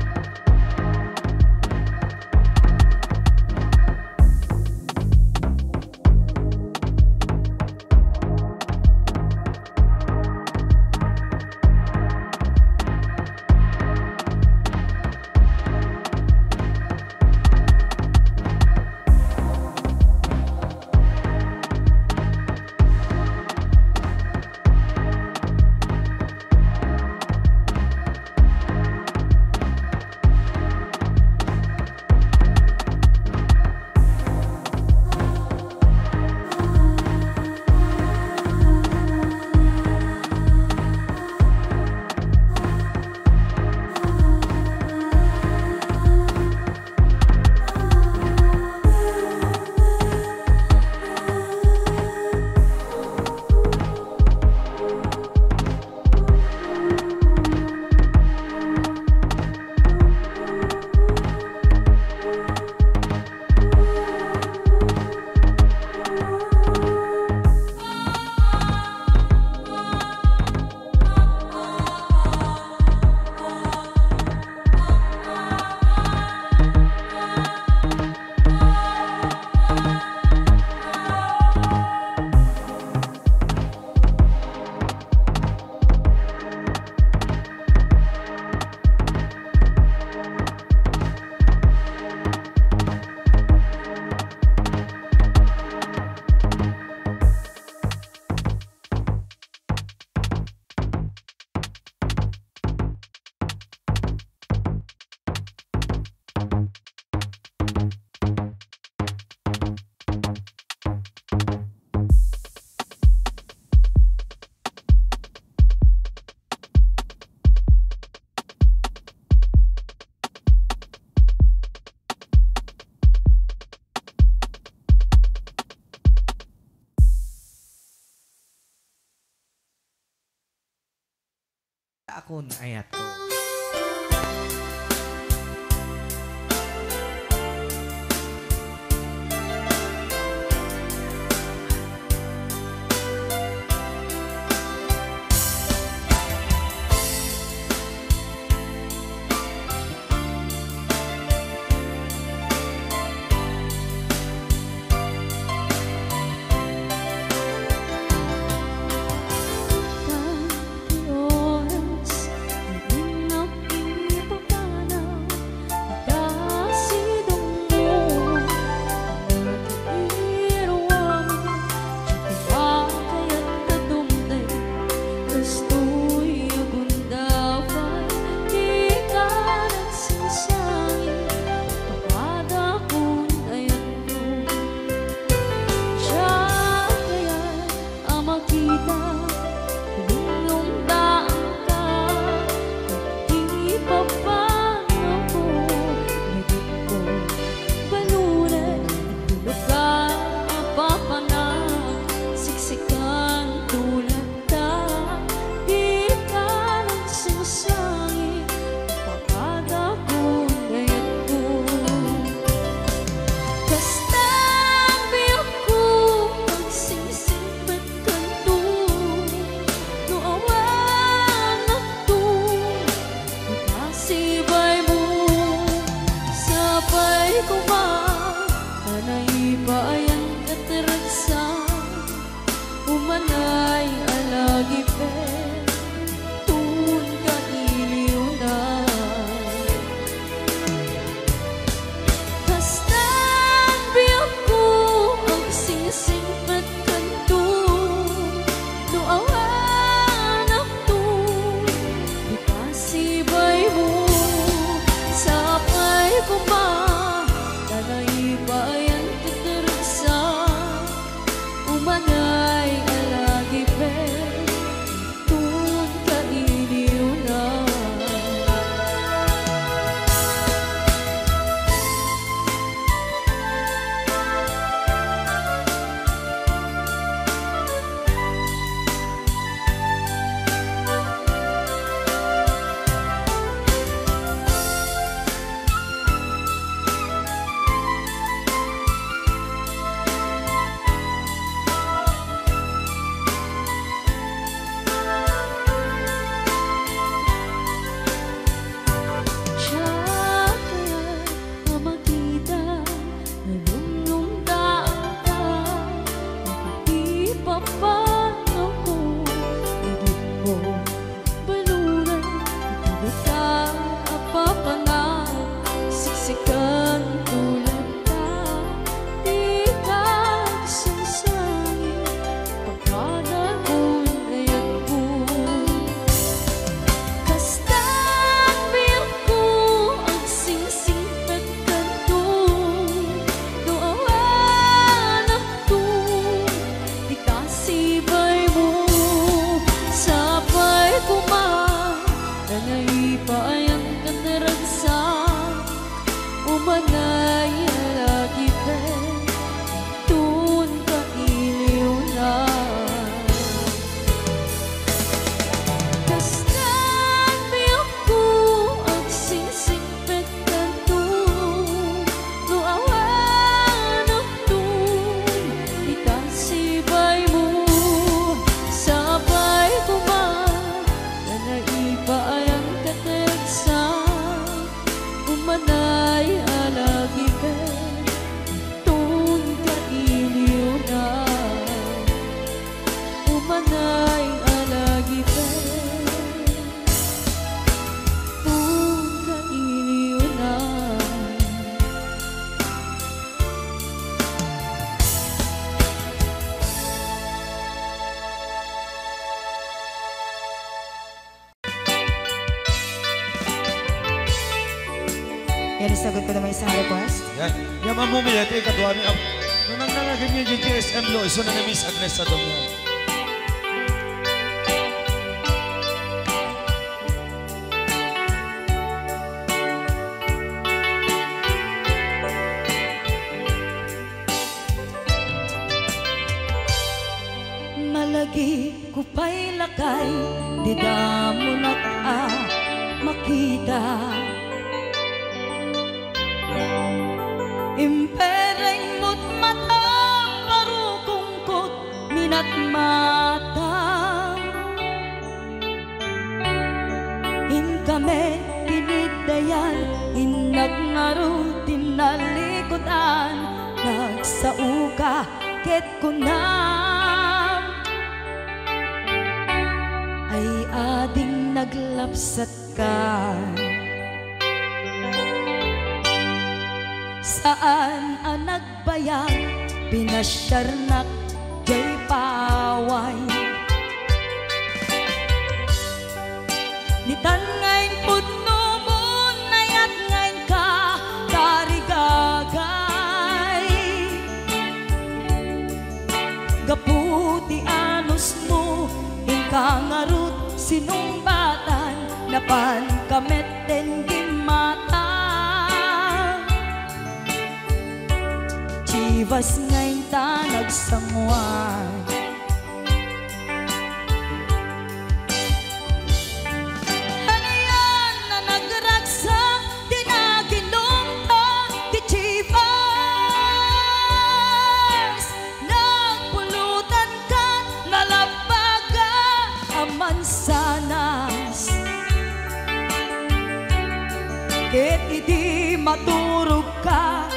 akon ayat ko. Oras Yan, isagot ko naman isang request. Yan. Yan mamumili. Ito yung kadwa ni Ab. Nung nangangagan niyo yung GSM lo, iso na Miss Agnes sa dong yan. Malagi ko pa'y lakay, di da mo makita. Impereng mo't mata, parukungkot, minat mata. In kami tinidayan, in nagnaro tinalikodan, nagsauka ket kunam. Ay ading naglapsat ka. Saan ang nagbayag, pinasyarnak jay paway. Nitan ngayon putno mo, nayat ngayon ka, tarigagay. Gaputi anus mo, inkangarut sinumbatan, napan kameten gimata. Chivas ngayon ta nagsangwan. Ano yan na nagragsak, di na ginumpa, di Chivas. Nagpulutan ka, nalabaga, aman sanas. Ket idi maturog ka,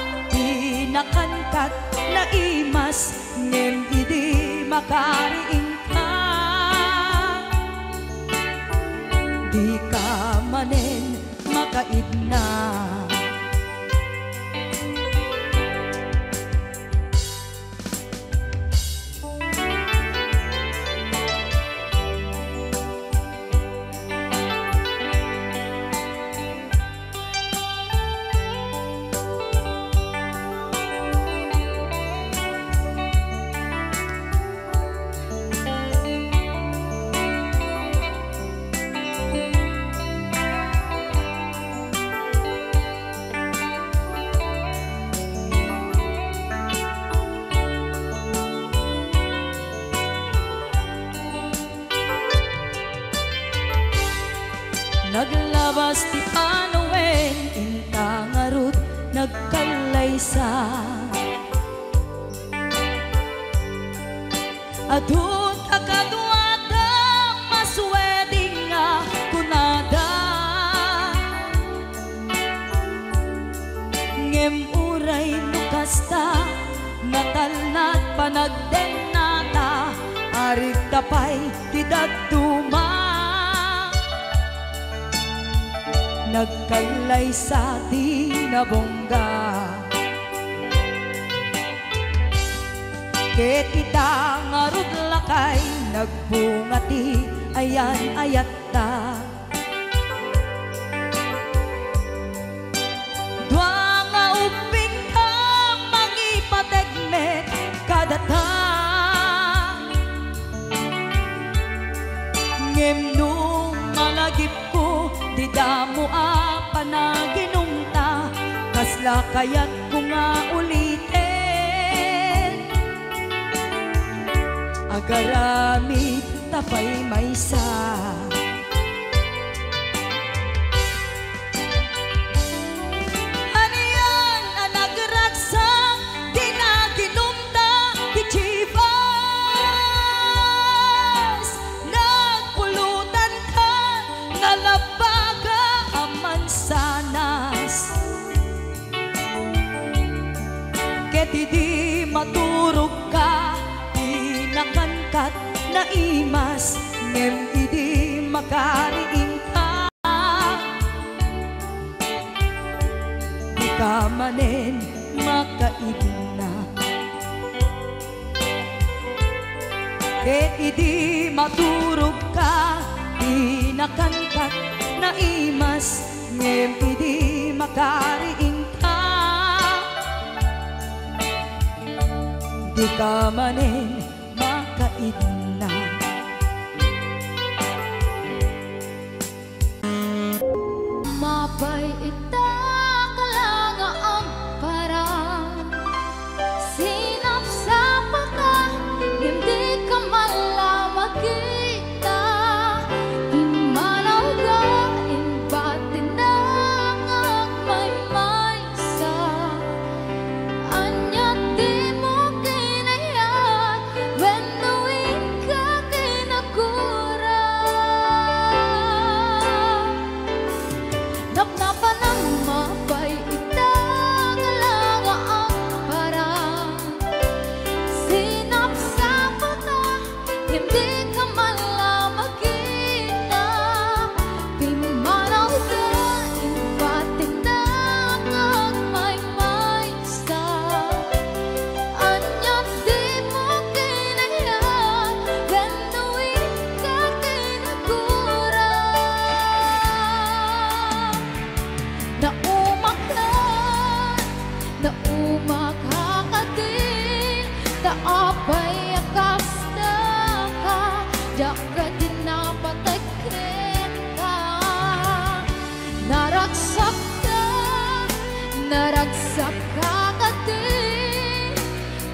nakankat na imas, ngem idi makariing ka. Di ka manen makaidna. Naglabas ti panawen, intangarut nagkalaysa. Adun akadwada, masweding nga kunada. Ngem uray nukasta, natalnat panagdenata, arig tapay tidagduma. Nagkalay sa tinabongga. Ket ita ngarud lakay, nagbungati ayan ayatta. Dua nga uping ka, mangipategmet kadata. Ngem nung malagip ko, di damo panaginumta, kasla kayat ko nga ulitin. Agaramit tapay maysa. Ano yan ang nagragsak, di na ginumta, di Chivas. Nagpulutan ka, nalabaga, aman sanas. Ket idi maturog ka, di nakankat na imas, ngem idi makariing ka. Di ka manen makaibna. Ket idi maturog ka, di nakankat na imas, ngem idi makariing di ka manin makaigna. Mapay ita kalanga ang parang sinap sa paka, hindi ka malamagita. Imanaw ka, imbatin na ang may sa anya di mo kinaya, when knowing ka kinagura. Napnapan ang mapay itang alaga ang parang sinap sa mata, hindi ka malamagita. Pimanaw ka, impatin na ang may sa anya di mo kinaya, when knowing ka kinagura. Naumak hakadin, taapay ang kasta ka, diyak ka din napatagkin ka. Naragsak ka kadin,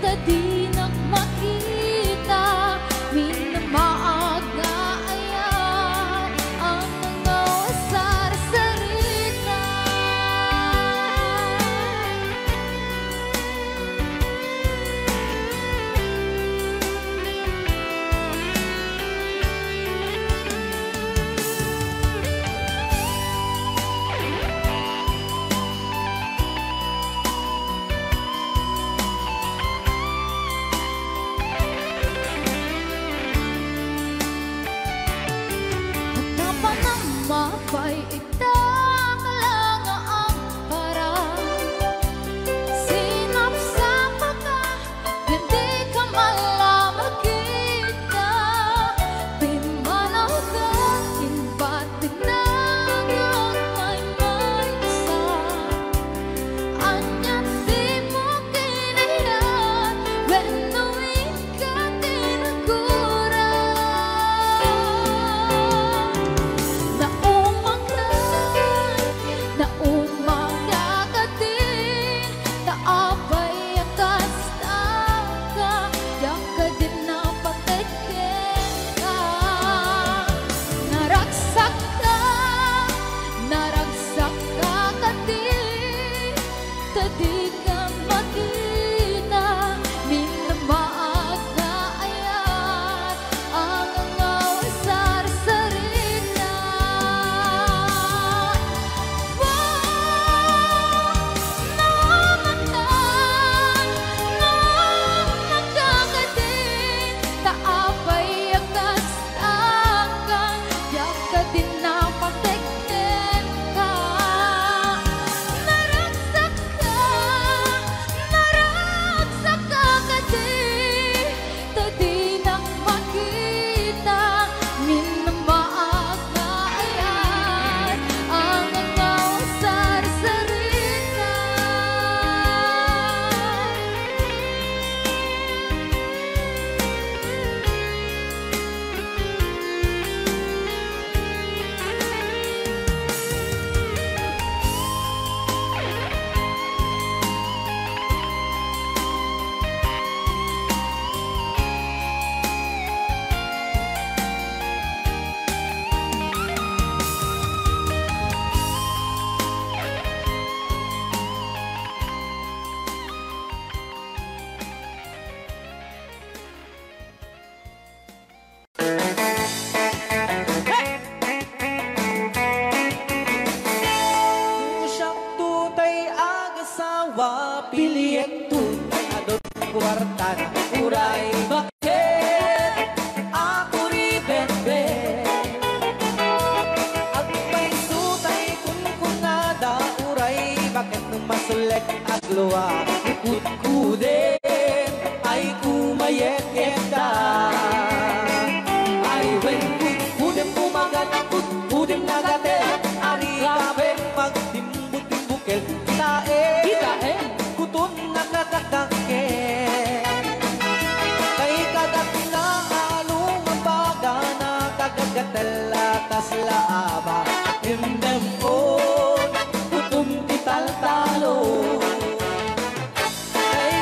tadi nagmakita, minamaaga ayan ang mga wasar-sarita. Pagkapan ng mapay itang kalanga ang parang sinap sa mata, hindi ka malamagita. Pimanaw ka, imbatin na ang may sa anya di mo kinaya, when knowing ka kinagura. Naumak ka din, taapay ang kasta ka, diyak ka din napatagkin ka. Naragsak ka kadin, tadi ka makita, minamaaga ayan ang mga wasar-sarita. Taapay ang kasta ka, diyak ka din napatagkin ka. Naragsak ka kadin, tadi nang makita, minamaaga ayan ang mga wasar-sarita. Siyang tutay agasawa, piliyek tutay adot kwarta na uray. Bakit ako ri bebe? Agpay tutay kung kunada uray, bakit nung masulek at luwa? Kudkudin ay kumayek-yekda. Ay when kudem kumagat, kudem nagatel, ari kabeng magtimbuk-timbukel. Kitae, kutun nakadakdakel. aba Indemon Kutum tital-talo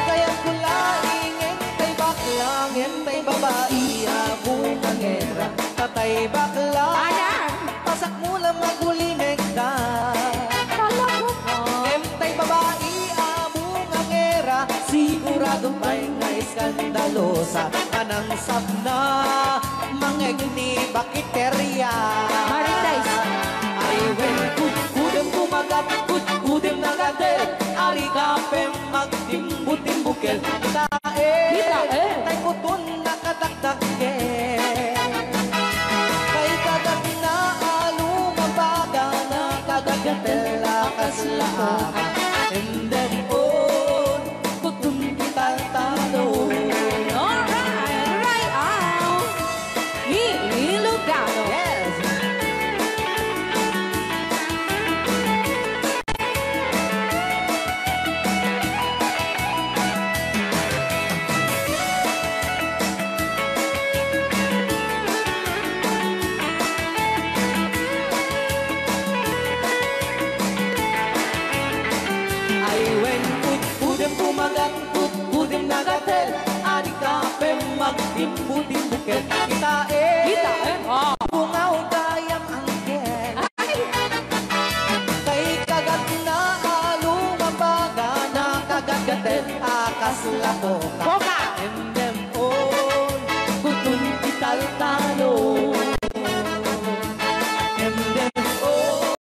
Kaya kulaing Entay baklang Entay babae Abong angera Tatay bakla Pasak mula magulinek na Entay babae Abong angera Sigurado pa'y nga iskandalosa Anang sabna Mangegni bakiterya Marites. Ay wen kudem kumagat kudem nagadet Ari kapem magtimbutimbukel Tae tay putun nakadakdakel Kay kagat na alumabaga Nakadagatel lakas laaka And then on kutun kital-talo Alright, right out. Ilocano. Yes. Ay wen kudem kumagat kudem nagatel Ari kapem magtimbu-timbukel Kitae bungaw kayang angkel Kay kagat na alumambaga Nakagagatel akas lakoka Boka. And